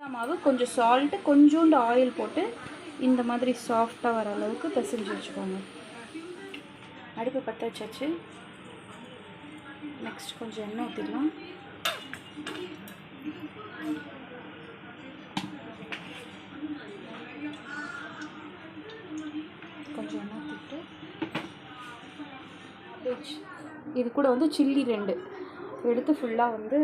மாவு கொஞ்சம் சால்ட்டு கொஞ்சோண்டு ஆயில் போட்டு இந்த மாதிரி சாஃப்டாக வர அளவுக்கு பிசைஞ்சு வச்சுக்கோங்க. அடுப்பு பற்ற வச்சாச்சு. நெக்ஸ்ட் கொஞ்சம் எண்ணெய் ஊற்றிடலாம். கொஞ்சம் எண்ணெய் ஊற்றிட்டு இது கூட வந்து சில்லி 2 எடுத்து ஃபுல்லாக வந்து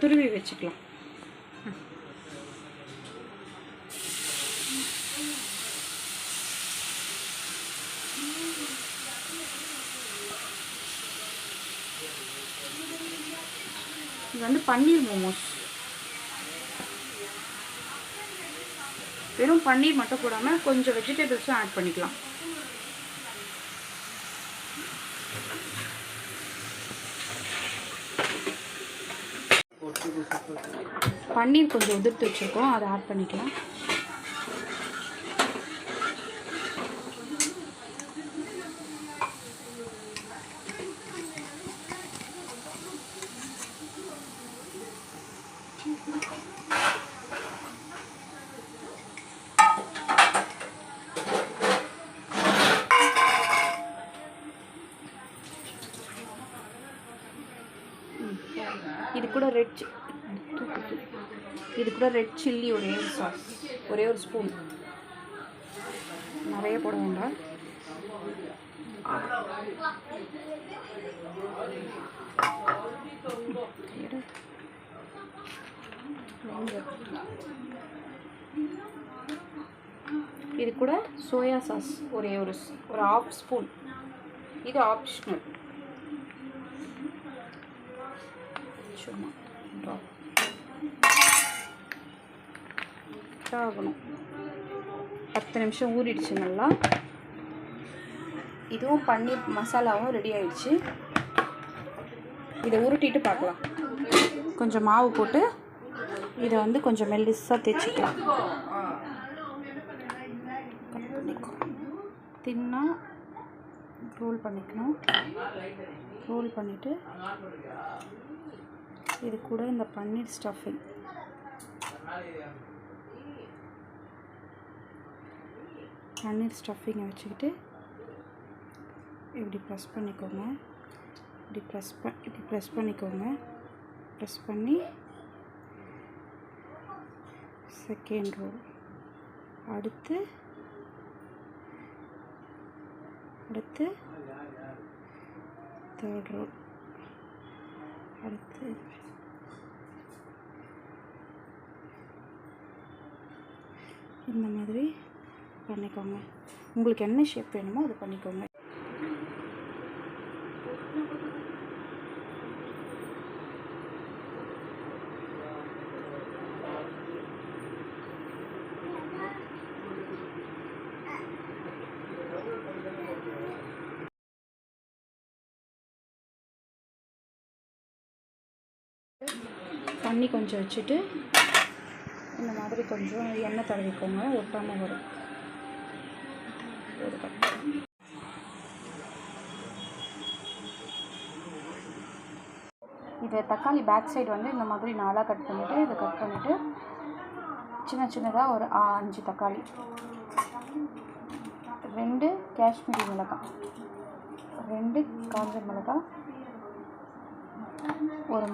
துருவி வச்சுக்கலாம். இது வந்து பன்னீர் மோமோஸ். வெறும் பன்னீர் மட்டும் போடாமல் கொஞ்சம் வெஜிடபிள்ஸும் ஆட் பண்ணிக்கலாம். பன்னீர் கொஞ்சம் உதிர்த்து வச்சுருக்கோம், அதை ஆட் பண்ணிக்கலாம். இது கூட ரெட் சில்லி ஒரே ஒரு சாஸ், ஒரே ஒரு ஸ்பூன், நிறைய போட வேண்டாம். இது கூட சோயா சாஸ் ஒரே ஒரு 1/2 ஸ்பூன். இது ஆப்ஷனல். சும்மா ஆகணும். 10 நிமிஷம் ஊறிடுச்சு நல்லா. இதுவும் பன்னீர் மசாலாவும் ரெடி ஆயிடுச்சு. இதை உருட்டிட்டு பார்க்கலாம். கொஞ்சம் மாவு போட்டு இதை வந்து கொஞ்சம் மெல்லிஸாக தேய்ச்சிக்கலாம். தின்னா ரோல் பண்ணிக்கணும். ரோல் பண்ணிவிட்டு இது கூட இந்த பன்னீர் ஸ்டஃபிங் வச்சுக்கிட்டு இப்படி ப்ரெஸ் பண்ணிக்கோங்க. இப்படி ப்ரெஸ் பண்ணிக்கோங்க. ப்ரெஸ் பண்ணி செகண்ட் ரோல், அடுத்து தேர்ட் ரோல், அடுத்து இந்த மாதிரி பண்ணிக்கோங்க. உங்களுக்கு என்ன ஷேப் வேணுமோ அது பண்ணிக்கோங்க. தண்ணி கொஞ்சம் வச்சுட்டு இந்த மாதிரி கொஞ்சம் எண்ணெய் தடவிக்கோங்க, ஒட்டாமல் வரும். இது தக்காளி பேக் சைடு வந்து இந்த மாதிரி 4 கட் பண்ணிவிட்டு இதை கட் பண்ணிவிட்டு சின்னதாக ஒரு 5 தக்காளி, 2 காஷ்மீரி மிளகாய், 2 காஞ்ச மிளகாய், ஒரு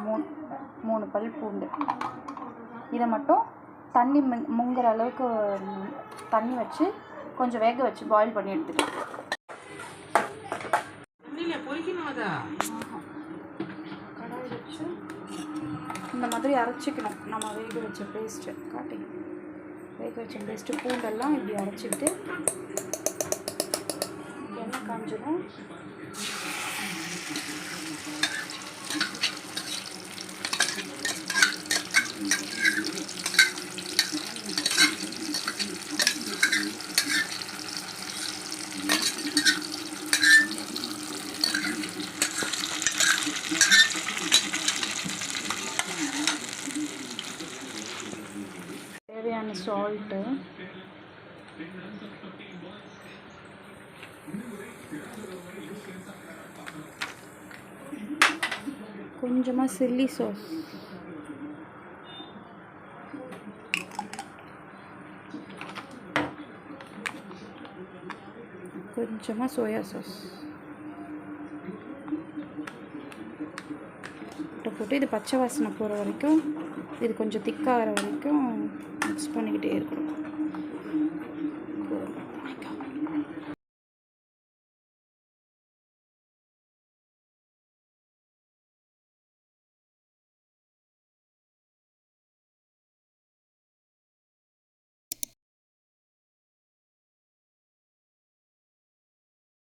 3 பல் பூண்டு. இதை மட்டும் தண்ணி முங்குற அளவுக்கு தண்ணி வச்சு கொஞ்சம் வேக வச்சு பாயில் பண்ணி எடுத்துக்கலாம். கடாய் வச்சு இந்த மாதிரி அரைச்சிக்கணும். நம்ம வேக வச்ச பேஸ்ட்டு பூண்டெல்லாம் இப்படி அரைச்சிக்கிட்டு எண்ணெய் காஞ்சதும் தேவையான சால்ட்டு, கொஞ்சமாக சில்லி சாஸ், கொஞ்சமாக சோயா சாஸ் போட்டு இது பச்சை வாசனை போகிற வரைக்கும், இது கொஞ்சம் திக்காகிற வரைக்கும் மிக்ஸ் பண்ணிக்கிட்டே இருக்கணும்.